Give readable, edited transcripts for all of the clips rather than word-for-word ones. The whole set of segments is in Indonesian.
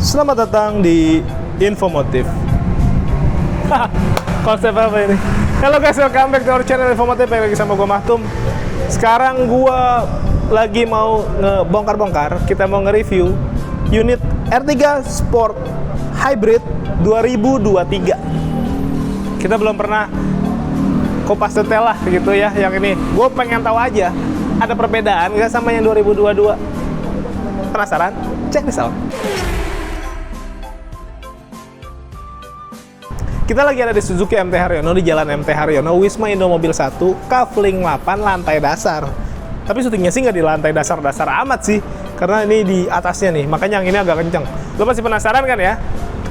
Selamat datang di Infomotif. Konsep apa ini? Halo guys, welcome back to our channel Infomotif. Balik lagi sama gue Mahtum. Sekarang gue lagi mau ngebongkar-bongkar. Kita mau nge-review unit R3 Sport Hybrid 2023. Kita belum pernah kupas detail lah gitu ya. Yang ini gue pengen tahu aja, ada perbedaan nggak sama yang 2022? Penasaran? Check this out. Kita lagi ada di Suzuki MT Haryono, di Jalan MT Haryono, Wisma Indomobil 1, Kafling 8, lantai dasar. Tapi syutingnya sih nggak di lantai dasar-dasar amat sih, karena ini di atasnya nih, makanya yang ini agak kenceng. Lo masih penasaran kan ya?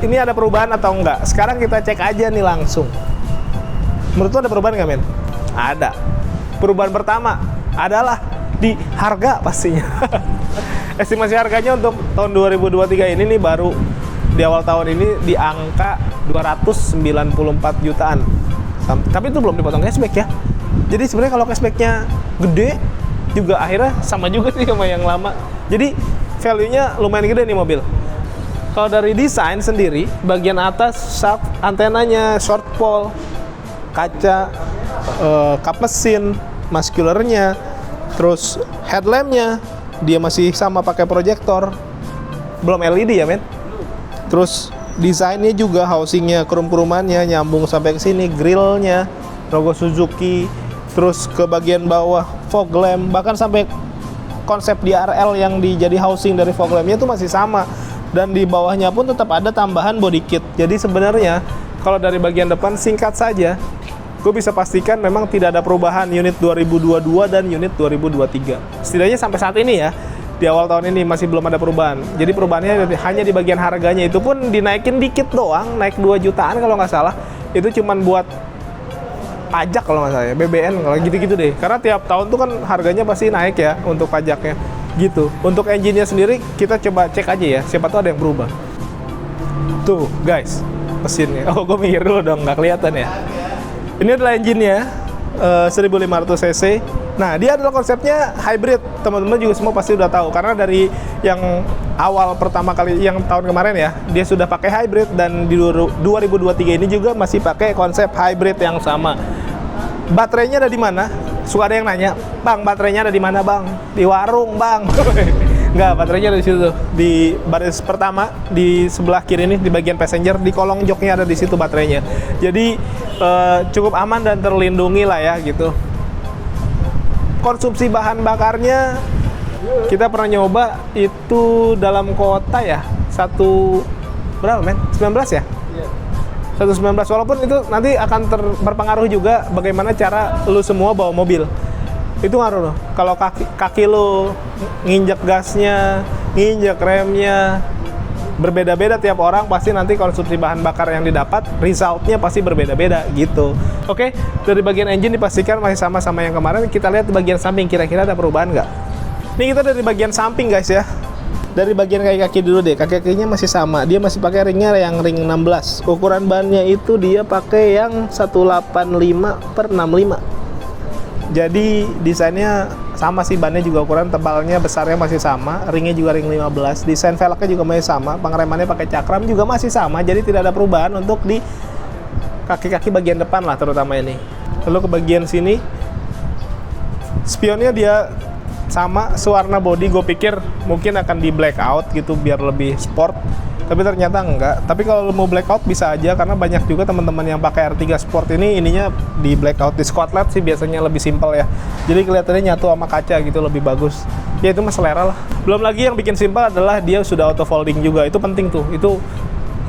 Ini ada perubahan atau enggak? Sekarang kita cek aja nih langsung. Menurut lo ada perubahan nggak, men? Ada. Perubahan pertama adalah di harga pastinya. Estimasi harganya untuk tahun 2023 ini nih baru di awal tahun ini di angka 294 jutaan. Tapi itu belum dipotong cashback ya. Jadi sebenarnya kalau cashbacknya gede juga akhirnya sama juga sih sama yang lama. Jadi value-nya lumayan gede nih mobil. Kalau dari desain sendiri, bagian atas shaft antenanya, short pole, kaca, kap mesin, muscularnya, terus headlampnya dia masih sama pakai proyektor, belum LED ya men. Terus desainnya juga, housingnya, krum-krumannya nyambung sampai ke sini, grillnya logo Suzuki, terus ke bagian bawah fog lamp, bahkan sampai konsep DRL yang jadi housing dari fog lampnya itu masih sama, dan di bawahnya pun tetap ada tambahan body kit. Jadi sebenarnya kalau dari bagian depan, singkat saja, gue bisa pastikan memang tidak ada perubahan unit 2022 dan unit 2023. Setidaknya sampai saat ini ya, di awal tahun ini masih belum ada perubahan. Jadi perubahannya hanya di bagian harganya, itu pun dinaikin dikit doang, naik 2 jutaan kalau nggak salah. Itu cuman buat pajak kalau nggak salah ya, BBN kalau gitu-gitu deh. Karena tiap tahun tuh kan harganya pasti naik ya untuk pajaknya gitu. Untuk engine-nya sendiri kita coba cek aja ya, siapa tahu ada yang berubah. Tuh guys, mesinnya. Oh, gue mikir dulu dong, nggak kelihatan ya. Ini adalah engine-nya, 1500 cc. Nah, dia adalah konsepnya hybrid. Teman-teman juga semua pasti udah tahu, karena dari yang awal pertama kali, yang tahun kemarin ya, dia sudah pakai hybrid, dan di 2023 ini juga masih pakai konsep hybrid yang sama. Baterainya ada di mana? Suka ada yang nanya, "Bang, baterainya ada di mana, Bang?" Di warung, Bang. Enggak, baterainya ada di situ. Di baris pertama, di sebelah kiri ini, di bagian passenger, di kolong joknya ada di situ baterainya. Jadi cukup aman dan terlindungi lah ya gitu. Konsumsi bahan bakarnya kita pernah nyoba itu dalam kota ya, berapa men? 19 ya? 119, walaupun itu nanti akan berpengaruh juga bagaimana cara lu semua bawa mobil. Itu ngaruh loh. Kalau kaki lu nginjek gasnya, nginjek remnya, berbeda-beda tiap orang, pasti nanti konsumsi bahan bakar yang didapat, resultnya pasti berbeda-beda gitu. Oke, dari bagian engine dipastikan masih sama-sama yang kemarin. Kita lihat di bagian samping, kira-kira ada perubahan nggak? Ini kita dari bagian samping guys ya. Dari bagian kaki-kaki dulu deh, kaki-kakinya masih sama. Dia masih pakai ringnya yang ring 16. Ukuran bannya itu dia pakai yang 185/65. Jadi desainnya sama sih, bannya juga ukuran, tebalnya, besarnya masih sama, ringnya juga ring 15, desain velgnya juga masih sama, pengeremannya pakai cakram juga masih sama, jadi tidak ada perubahan untuk di kaki-kaki bagian depan lah terutama ini. Lalu ke bagian sini, spionnya dia sama, sewarna body, gue pikir mungkin akan di blackout gitu biar lebih sport, tapi ternyata enggak. Tapi kalau mau blackout bisa aja, karena banyak juga teman-teman yang pakai R3 Sport ini ininya di blackout. Di squat LED sih biasanya lebih simpel ya, jadi kelihatannya nyatu sama kaca gitu, lebih bagus ya. Itu mah selera lah. Belum lagi yang bikin simpel adalah dia sudah auto folding juga. Itu penting tuh, itu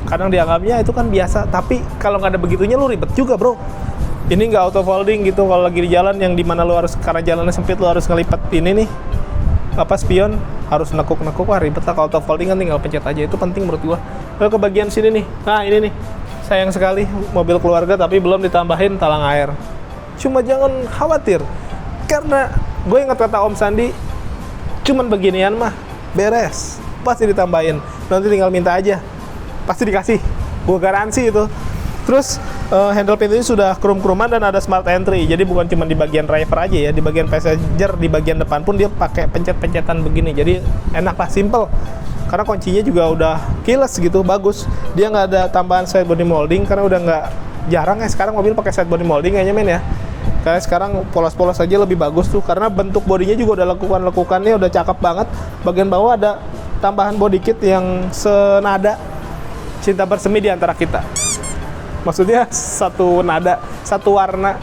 kadang dianggapnya itu kan biasa, tapi kalau nggak ada begitunya lu ribet juga bro. Ini nggak auto folding gitu kalau lagi di jalan, yang dimana lu harus, karena jalannya sempit, lu harus ngelipat ini nih spion, harus nekuk-nekuk, wah ribet lah. Kalau auto folding kan tinggal pencet aja, itu penting menurut gua. Lalu ke bagian sini nih, nah ini nih, sayang sekali mobil keluarga tapi belum ditambahin talang air. Cuma jangan khawatir, karena gue ingat kata Om Sandi, cuman beginian mah beres, pasti ditambahin, nanti tinggal minta aja, pasti dikasih, gue garansi itu. Terus handle pintunya sudah krum-kruman dan ada smart entry. Jadi bukan cuma di bagian driver aja ya, di bagian passenger, di bagian depan pun dia pakai pencet-pencetan begini. Jadi enak lah, simple. karena kuncinya juga udah keyless gitu, bagus. Dia nggak ada tambahan side body molding karena udah nggak jarang ya sekarang mobil pakai side body molding kayaknya men ya. Karena sekarang polos-polos aja lebih bagus tuh, karena bentuk bodinya juga udah lekukan-lekukannya udah cakep banget. Bagian bawah ada tambahan body kit yang senada, cinta bersemi di antara kita. Maksudnya satu nada, satu warna.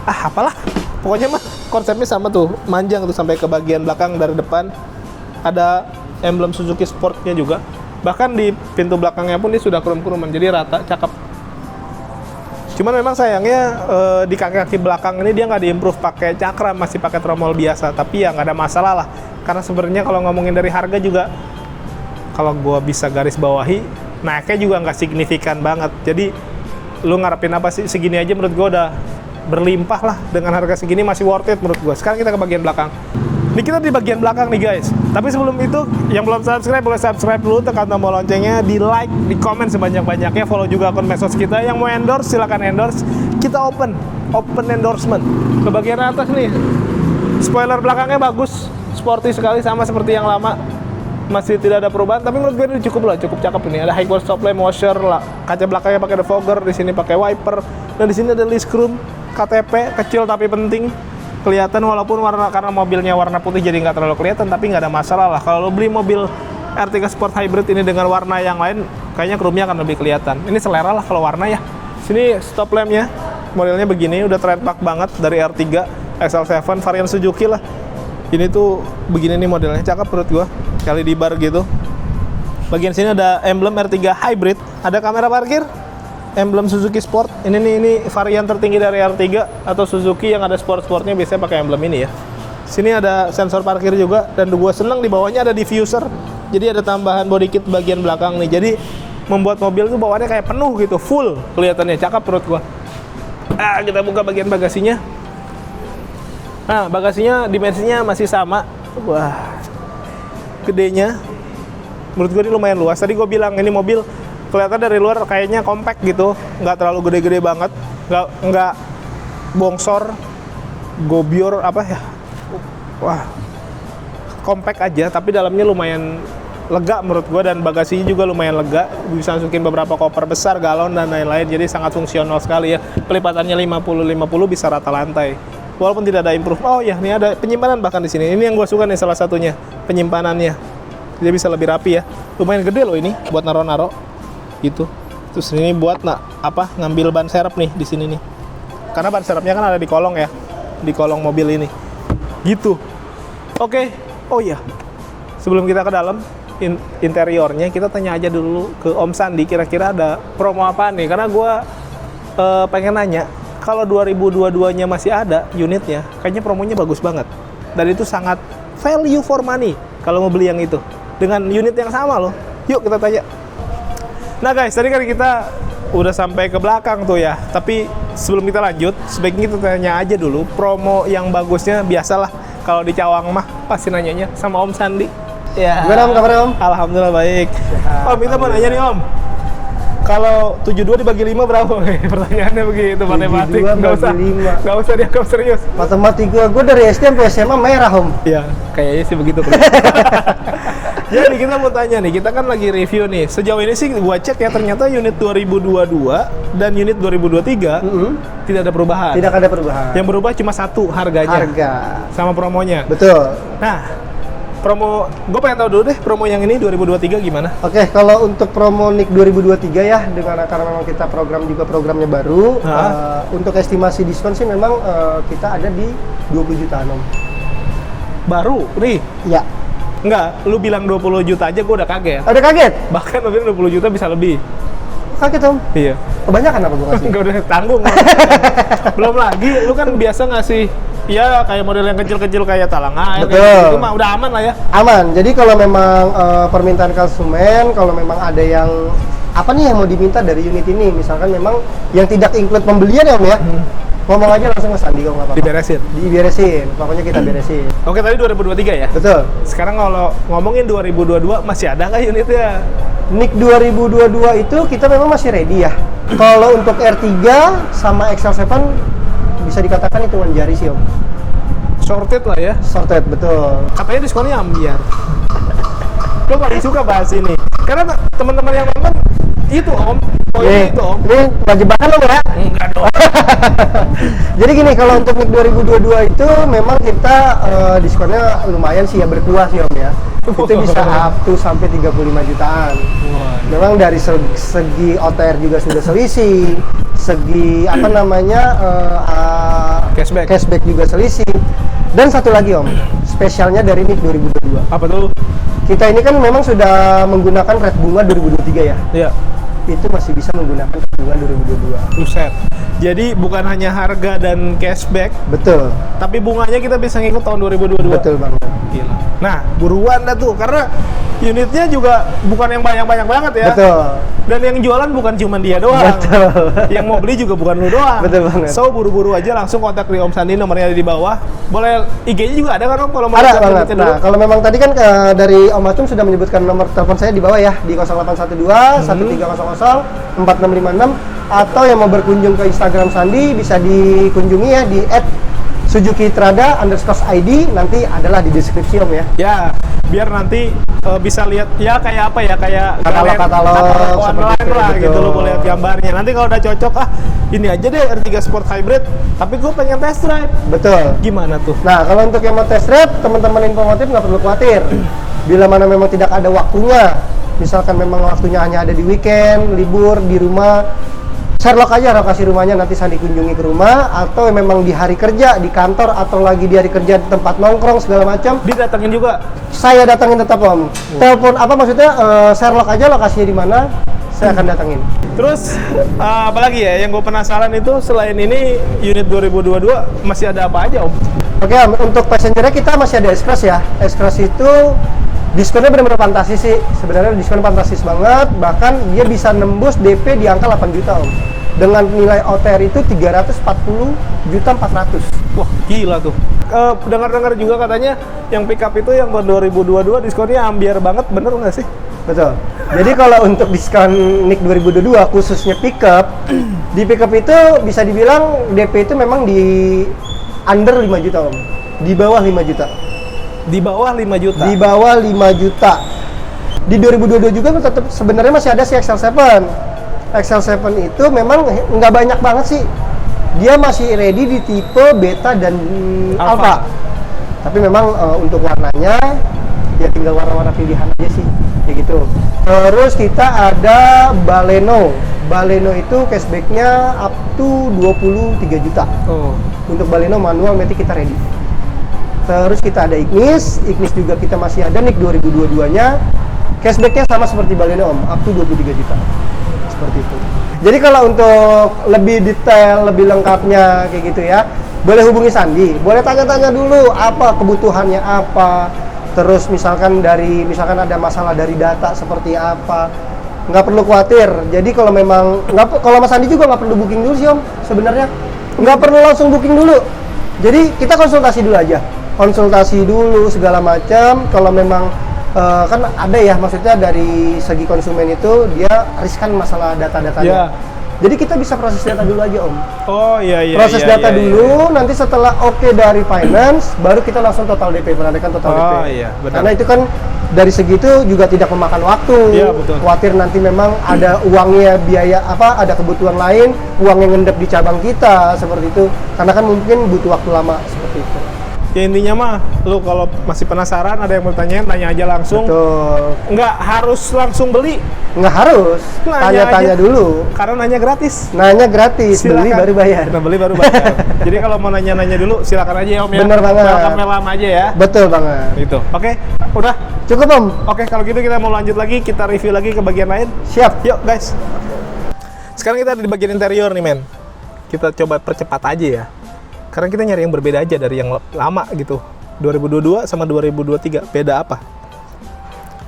Apalah. Pokoknya mah konsepnya sama tuh, manjang tuh sampai ke bagian belakang dari depan. Ada emblem Suzuki Sportnya juga. Bahkan di pintu belakangnya pun dia sudah krum-kruman, jadi rata, cakep. Cuman memang sayangnya di kaki-kaki belakang ini dia nggak diimprove pakai cakram, masih pakai tromol biasa. Tapi ya nggak ada masalah lah, karena sebenarnya kalau ngomongin dari harga juga, kalau gua bisa garis bawahi, naiknya juga nggak signifikan banget. Jadi lu ngarepin apa sih? Segini aja menurut gua udah berlimpah lah. Dengan harga segini masih worth it menurut gua. Sekarang kita ke bagian belakang. Ini kita di bagian belakang nih guys. Tapi sebelum itu, yang belum subscribe boleh subscribe dulu, tekan tombol loncengnya, di like, di komen sebanyak-banyaknya, follow juga akun medsos kita. Yang mau endorse silahkan endorse. Kita open endorsement. Ke bagian atas nih, spoiler belakangnya bagus, sporty sekali sama seperti yang lama. Masih tidak ada perubahan, tapi menurut gue ini cukup cakep ini. Ada high ball stop lamp washer lah, kaca belakangnya pakai defogger, di sini pakai wiper, dan di sini ada list chrome, KTP kecil tapi penting. Kelihatan walaupun karena mobilnya warna putih jadi nggak terlalu kelihatan, tapi nggak ada masalah lah. Kalau lo beli mobil R3 Sport Hybrid ini dengan warna yang lain, kayaknya chrome-nya akan lebih kelihatan. Ini selera lah kalau warna ya. Sini stop lamp-nya, modelnya begini, udah trademark banget dari R3 XL7 varian Suzuki lah. Ini tuh begini nih modelnya, cakep menurut gua. Kali di bar gitu. Bagian sini ada emblem R3 Hybrid, ada kamera parkir, emblem Suzuki Sport. Ini varian tertinggi dari R3 atau Suzuki yang ada sport-sportnya biasanya pakai emblem ini ya. Sini ada sensor parkir juga, dan gue seneng di bawahnya ada diffuser. Jadi ada tambahan body kit bagian belakang nih. Jadi membuat mobil tuh bawaannya kayak penuh gitu, full kelihatannya, cakep menurut gua. Kita buka bagian bagasinya. Nah, bagasinya dimensinya masih sama. Wah, gedenya. Menurut gue ini lumayan luas. Tadi gue bilang ini mobil kelihatan dari luar kayaknya compact gitu, nggak terlalu gede-gede banget, nggak bongsor, gobior apa ya. Wah, compact aja, tapi dalamnya lumayan lega menurut gue, dan bagasinya juga lumayan lega, bisa masukin beberapa koper besar, galon dan lain-lain, jadi sangat fungsional sekali ya. Pelipatannya 50-50 bisa rata lantai, walaupun tidak ada improve. Oh ya, ini ada penyimpanan bahkan di sini. Ini yang gue suka nih, salah satunya penyimpanannya, dia bisa lebih rapi ya. Lumayan gede loh ini buat naro-naro gitu. Terus ini buat ngambil ban serep nih di sini nih, karena ban serepnya kan ada di kolong ya, di kolong mobil ini gitu. Oke. Oh iya, sebelum kita ke dalam interiornya, kita tanya aja dulu ke Om Sandi, kira-kira ada promo apa nih, karena gue pengen nanya. Kalau 2022 nya masih ada unitnya, kayaknya promonya bagus banget, dan itu sangat value for money kalau mau beli yang itu dengan unit yang sama loh. Yuk kita tanya. Nah guys, tadi kan kita udah sampai ke belakang tuh ya. Tapi sebelum kita lanjut, sebaiknya kita tanya aja dulu promo yang bagusnya. Biasalah kalau di Cawang mah pasti nanyanya sama Om Sandi. Ya. Gimana Om, kabarnya Om? Alhamdulillah baik. Om, kita mau nanya nih Om. Kalau 72 dibagi 5 berapa? Pertanyaannya begitu, matematik. Nggak usah dianggap serius. Matematik gue dari SD sampai SMA merah Om. Iya, kayaknya sih begitu. Jadi kita mau tanya nih, kita kan lagi review nih. Sejauh ini sih gua cek ya, ternyata unit 2022 dan unit 2023 tidak ada perubahan. Tidak ada perubahan. Yang berubah cuma satu, harganya. Harga. Sama promonya. Betul. Nah, promo, gue pengen tahu dulu deh promo yang ini 2023 gimana? Oke, kalau untuk promo NIK 2023 ya, karena memang kita programnya baru, untuk estimasi diskon sih memang kita ada di 20 jutaan Om. Baru? Nih? Ya. Enggak, lu bilang 20 juta aja gue udah kaget. Udah kaget? Bahkan lu bilang 20 juta bisa lebih. Kaget Om? Iya. Kebanyakan apa gue kasih? Enggak, udah tanggung. Belum lagi, lu kan biasa ngasih ya kayak model yang kecil-kecil kayak talang air. Betul. Kayak gitu mah udah aman lah ya. Aman. Jadi kalau memang permintaan konsumen, kalau memang ada yang apa nih yang mau diminta dari unit ini, misalkan memang yang tidak include pembelian ya Om ya, ngomong aja langsung ke Sandi kalau nggak apa-apa. Diberesin, pokoknya kita beresin. Oke, tadi 2023 ya? Betul. Sekarang kalau ngomongin 2022, masih ada nggak unitnya? NIK 2022 itu kita memang masih ready ya. Kalau untuk R3 sama XL7 bisa dikatakan hitungan jari sih Om. Sorted lah ya? Sorted, betul. Katanya diskonnya ambiar. Gue paling suka bahas ini. Karena teman-teman yang nonton itu Om, poinnya itu Om. Ini jebakan lo ya? Enggak dong. Jadi gini, kalau untuk NIK 2022 itu memang kita diskonnya lumayan sih ya, berkuah sih Om ya. Itu bisa up to sampai 35 jutaan. Memang dari segi OTR juga sudah selisih, segi apa namanya cashback juga selisih. Dan satu lagi Om, spesialnya dari NIK 2022. Apa tuh? Kita ini kan memang sudah menggunakan rate bunga 2023 ya. Iya. Itu masih bisa menggunakan rate bunga 2022. Buset. Jadi bukan hanya harga dan cashback, Betul. tapi bunganya kita bisa ngikut tahun 2022. Betul banget. Gila. Nah, buruan dah tuh karena unitnya juga bukan yang banyak-banyak banget ya. Betul. Dan yang jualan bukan cuma dia doang. Betul. Yang mau beli juga bukan lu doang. Betul banget. So buru-buru aja langsung kontak di Om Sandi, nomornya ada di bawah. Boleh IG-nya juga ada kan Om kalau mau Ada cek banget. unitnya dulu? Nah, kalau memang tadi kan dari Om Acung sudah menyebutkan nomor telepon saya di bawah ya, di 0812 1300 4656, atau yang mau berkunjung ke Instagram Sandi bisa dikunjungi ya di @suzukitrada_id, nanti adalah di deskripsi Om ya. Ya, biar nanti bisa lihat ya kayak apa ya, kayak Katalog online seperti itu, lah betul. gitu, lo boleh lihat gambarnya. Nanti kalau udah cocok, ini aja deh R3 Sport Hybrid, tapi gue pengen test drive. Betul. Gimana tuh? Nah, kalau untuk yang mau test drive, teman-teman Infomotif nggak perlu khawatir. Bila mana memang tidak ada waktunya, misalkan memang waktunya hanya ada di weekend, libur, di rumah, Sherlock aja lokasi rumahnya, nanti Sandi kunjungi ke rumah, atau memang di hari kerja, di kantor, atau lagi di hari kerja di tempat nongkrong segala macam, Didatengin juga. saya datangin tetap Om. Telepon apa maksudnya, Sherlock aja lokasinya di mana, saya akan datangin. Terus apa lagi ya yang gue penasaran itu, selain ini unit 2022 masih ada apa aja Om? Oke Om, untuk passengernya kita masih ada S-Class ya. S-Class itu diskonnya benar-benar fantastis sih. Sebenarnya diskon fantastis banget, bahkan dia bisa nembus DP di angka 8 juta Om. Dengan nilai OTR itu 340.400.000. Wah, gila tuh. Dengar-dengar juga katanya yang pickup itu yang tahun 2022 diskonnya ambiar banget, bener nggak sih? Betul. Jadi kalau untuk diskon NIK 2022 khususnya pickup, di pickup itu bisa dibilang DP itu memang di under 5 juta Om. Di bawah 5 juta. Di bawah 5 juta? Di bawah 5 juta. Di 2022 juga tetap sebenarnya masih ada si XL7. XL7 itu memang nggak banyak banget sih. Dia masih ready di tipe beta dan alpha. Tapi memang untuk warnanya ya tinggal warna-warna pilihan aja sih, kayak gitu. Terus kita ada Baleno. Baleno itu cashbacknya up to 23 juta. Oh. Untuk Baleno manual matic kita ready. Terus kita ada Ignis juga kita masih ada NIK 2022-nya. Cashbacknya sama seperti Baleno Om, up to 23 juta. Seperti itu. Jadi kalau untuk lebih detail, lebih lengkapnya kayak gitu ya, boleh hubungi Sandi, boleh tanya-tanya dulu apa kebutuhannya apa. Terus misalkan ada masalah dari data seperti apa, nggak perlu khawatir. Jadi kalau memang kalau Mas Sandi juga nggak perlu booking dulu sih Om, sebenarnya nggak perlu langsung booking dulu. Jadi kita konsultasi dulu aja, konsultasi dulu segala macam. Kalau memang kan ada ya, maksudnya dari segi konsumen itu dia riskan masalah data-datanya. Yeah. Jadi kita bisa proses data dulu aja Om. Oh iya. Proses data dulu, nanti setelah oke dari finance, baru kita langsung total DP, menandakan total DP. Oh iya, benar. Karena itu kan dari segitu juga tidak memakan waktu. Iya, betul. Khawatir nanti memang ada uangnya, biaya apa, ada kebutuhan lain, uang yang ngendap di cabang kita seperti itu. Karena kan mungkin butuh waktu lama seperti itu. Ya intinya mah, lu kalau masih penasaran, ada yang mau tanyain, tanya aja langsung. Betul. Nggak harus langsung beli, Nggak harus, Nanya tanya-tanya aja. dulu. karena nanya gratis. Nanya gratis, beli Silakan. baru bayar. Nah, beli baru bayar. Jadi kalau mau nanya-nanya dulu, silakan aja ya Om ya. Bener banget. Welcome lama aja ya. Betul banget. Gitu. Oke, udah. Cukup Om? Oke, kalau gitu kita mau lanjut lagi, kita review lagi ke bagian lain. Siap. Yuk guys. Sekarang kita ada di bagian interior nih men. Kita coba percepat aja ya. Karena kita nyari yang berbeda aja dari yang lama gitu. 2022 sama 2023, beda apa?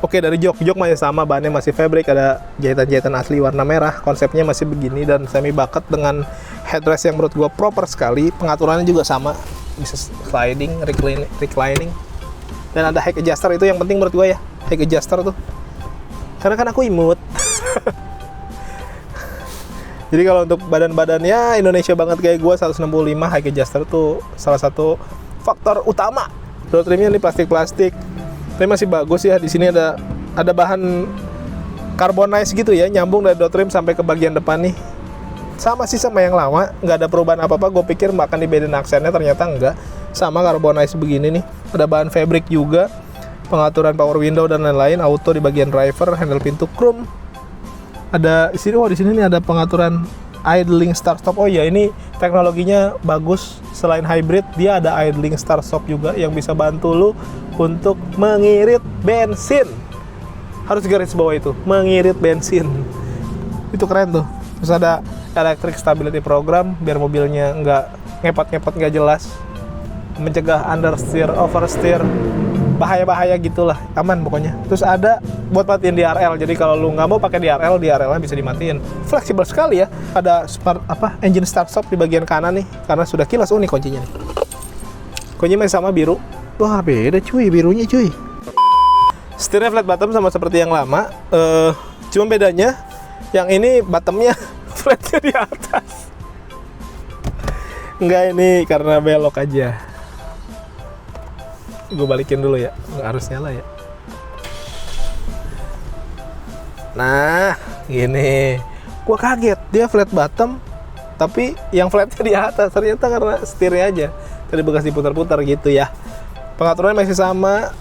Oke, dari jok masih sama, bahannya masih fabric, ada jahitan-jahitan asli warna merah, konsepnya masih begini dan semi bucket dengan headrest yang menurut gua proper sekali, pengaturannya juga sama, bisa sliding, reclining, dan ada high adjuster, itu yang penting menurut gua ya, high adjuster tuh, karena kan aku imut. Jadi kalau untuk badan-badannya Indonesia banget kayak gua 165, high adjuster tuh salah satu faktor utama. Door trimnya ini plastik, tapi masih bagus ya. Di sini ada Ada bahan carbonize gitu ya, nyambung dari dot rim sampai ke bagian depan nih. Sama sih sama yang lama, nggak ada perubahan apa-apa. Gue pikir akan dibedain aksennya, ternyata enggak. Sama carbonize begini nih. Ada bahan fabric juga, pengaturan power window dan lain-lain, auto di bagian driver, handle pintu chrome. Ada di sini, di sini nih ada pengaturan idling start stop. Oh iya, ini teknologinya bagus. Selain hybrid, dia ada idling start stop juga yang bisa bantu lu untuk mengirit bensin. Harus garis bawah itu, mengirit bensin. Itu keren tuh. Terus ada electric stability program biar mobilnya nggak ngepot-ngepot, nggak jelas, mencegah understeer, oversteer, bahaya-bahaya gitulah, aman pokoknya. Terus ada buat matiin DRL, jadi kalau lu nggak mau pakai DRL-nya bisa dimatiin. Fleksibel sekali ya. Ada engine start stop di bagian kanan nih, karena sudah kilas. Oh, nih kuncinya nih. Kuncinya masih sama biru. Wah, beda cuy, birunya cuy. Setirnya flat bottom sama seperti yang lama. Cuma bedanya yang ini bottomnya flatnya di atas. Enggak, ini karena belok aja. Gue balikin dulu ya, nggak harus nyala ya. Nah, gini. Gue kaget, dia flat bottom, tapi yang flatnya di atas. Ternyata karena setirnya aja. Tadi bekas diputar-putar gitu ya. Pengaturannya masih sama.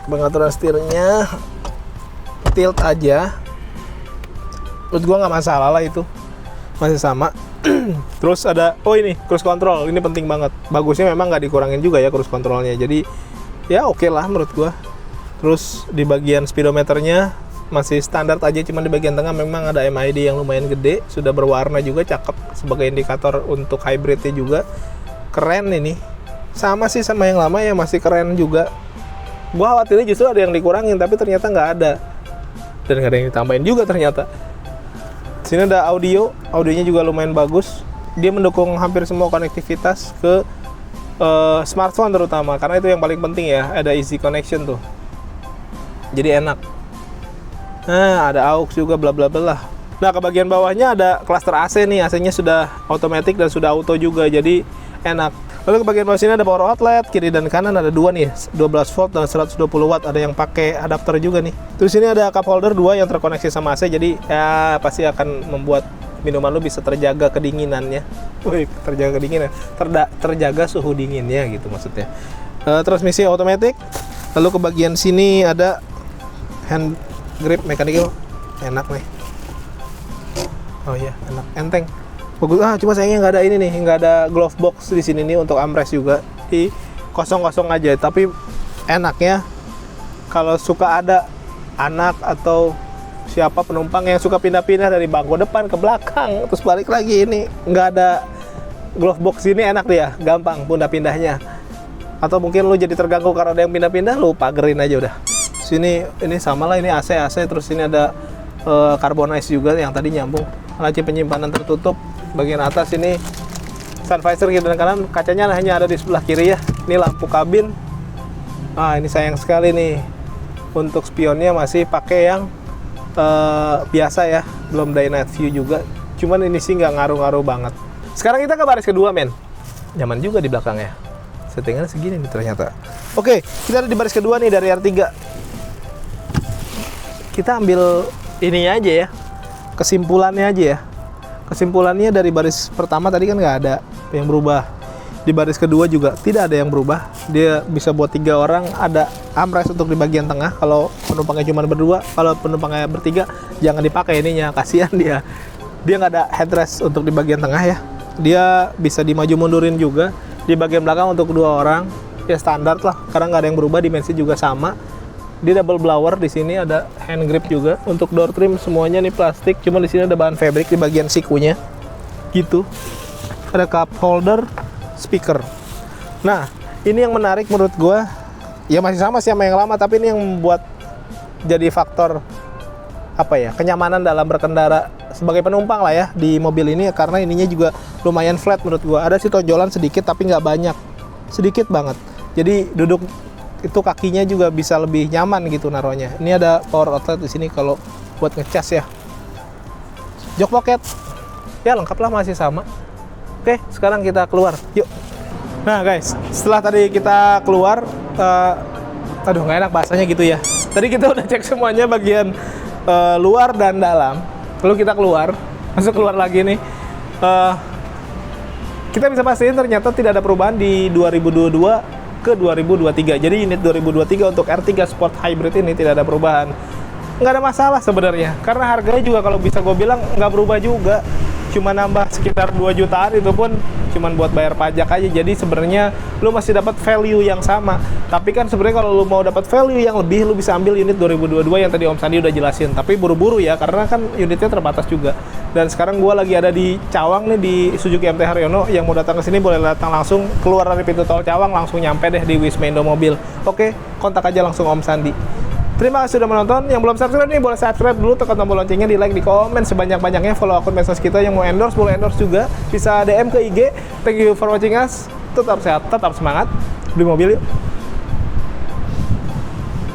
Pengaturan setirnya tilt aja. Menurut gue nggak masalah lah itu, masih sama. Terus ada, oh ini cruise control, ini penting banget. Bagusnya memang nggak dikurangin juga ya cruise controlnya, jadi ya oke lah menurut gue. Terus di bagian speedometernya masih standar aja, cuman di bagian tengah memang ada MID yang lumayan gede, sudah berwarna juga, cakep sebagai indikator untuk hybridnya juga. Keren ini, sama sih sama yang lama ya, masih keren juga. Gue khawatirnya justru ada yang dikurangin, tapi ternyata nggak ada, dan nggak ada yang ditambahin juga ternyata. Sini ada audionya juga lumayan bagus. Dia mendukung hampir semua konektivitas ke smartphone terutama, karena itu yang paling penting ya, ada easy connection tuh. Jadi enak. Nah, ada aux juga, bla bla bla. Nah, ke bagian bawahnya ada cluster AC nih. AC-nya sudah otomatis dan sudah auto juga, jadi enak. Lalu ke bagian bawah sini ada power outlet, kiri dan kanan ada dua nih, 12 volt dan 120 watt, ada yang pakai adapter juga nih. Terus ini ada cup holder 2 yang terkoneksi sama AC, jadi ya pasti akan membuat minuman lu bisa terjaga kedinginannya. Wih, terjaga kedinginan, terjaga suhu dinginnya gitu maksudnya. Transmisi otomatis. Lalu ke bagian sini ada hand grip mechanical, enak nih. Oh iya, enak, enteng. Bagus. Cuma sayangnya nggak ada ini nih, nggak ada glove box di sini nih untuk armrest juga. Di kosong-kosong aja. Tapi enaknya kalau suka ada anak atau siapa penumpang yang suka pindah-pindah dari bangku depan ke belakang, terus balik lagi, ini nggak ada glove box ini, enak dia, gampang pindah-pindahnya. Atau mungkin lu jadi terganggu karena ada yang pindah-pindah, lu pagerin aja udah. Sini ini sama lah, ini AC, terus ini ada carbonize juga yang tadi nyambung. Laci penyimpanan tertutup. Bagian atas ini sun visor kiri dan kanan, kacanya hanya ada di sebelah kiri ya. Ini lampu kabin. Ini sayang sekali nih, untuk spionnya masih pakai yang biasa ya, belum day night view juga. Cuman ini sih nggak ngaruh-ngaruh banget. Sekarang kita ke baris kedua, men. Nyaman juga di belakangnya. Settingannya segini nih ternyata. Oke, kita ada di baris kedua nih dari R3. Kita ambil ini aja ya, kesimpulannya aja ya. Kesimpulannya dari baris pertama tadi kan nggak ada yang berubah. Di baris kedua juga tidak ada yang berubah. Dia bisa buat 3 orang, ada armrest untuk di bagian tengah. Kalau penumpangnya cuma berdua, kalau penumpangnya bertiga, jangan dipakai ininya, kasihan dia. Dia nggak ada headrest untuk di bagian tengah ya. Dia bisa dimaju mundurin juga. Di bagian belakang untuk 2 orang, ya standar lah, karena nggak ada yang berubah, dimensi juga sama. Di double blower di sini ada hand grip juga. Untuk door trim semuanya nih plastik, cuma di sini ada bahan fabric di bagian sikunya. Gitu. Ada cup holder, speaker. Nah, ini yang menarik menurut gua. Ya masih sama sih sama yang lama, tapi ini yang membuat jadi faktor kenyamanan dalam berkendara sebagai penumpang lah ya di mobil ini, karena ininya juga lumayan flat menurut gua. Ada sih tonjolan sedikit tapi nggak banyak. Sedikit banget. Jadi duduk itu kakinya juga bisa lebih nyaman gitu naruhnya. Ini ada power outlet di sini kalau buat ngecas ya. Jok pocket. Ya lengkap lah, masih sama. Oke, sekarang kita keluar. Yuk. Nah guys, setelah tadi kita keluar, aduh nggak enak bahasanya gitu ya. Tadi kita udah cek semuanya bagian luar dan dalam. Lalu kita keluar lagi nih. Kita bisa pastiin ternyata tidak ada perubahan di 2022 ke 2023. Jadi unit 2023 untuk R3 Sport Hybrid ini tidak ada perubahan. Nggak ada masalah sebenarnya, karena harganya juga kalau bisa gue bilang nggak berubah juga. Cuma nambah sekitar 2 jutaan, itu pun cuma buat bayar pajak aja. Jadi sebenarnya lu masih dapat value yang sama. Tapi kan sebenarnya kalau lu mau dapat value yang lebih, lu bisa ambil unit 2022 yang tadi Om Sandi udah jelasin. Tapi buru-buru ya, karena kan unitnya terbatas juga. Dan sekarang gua lagi ada di Cawang nih, di Suzuki MT Haryono. Yang mau datang ke sini boleh datang langsung, keluar dari pintu tol Cawang langsung nyampe deh di Wisma Indomobil. Oke, kontak aja langsung Om Sandi. Terima kasih sudah menonton. Yang belum subscribe nih boleh subscribe dulu, tekan tombol loncengnya, di like, di komen sebanyak-banyaknya, follow akun medsos kita. Yang mau endorse boleh endorse juga, bisa DM ke IG. Thank you for watching us. Tetap sehat, tetap semangat, beli mobil yuk.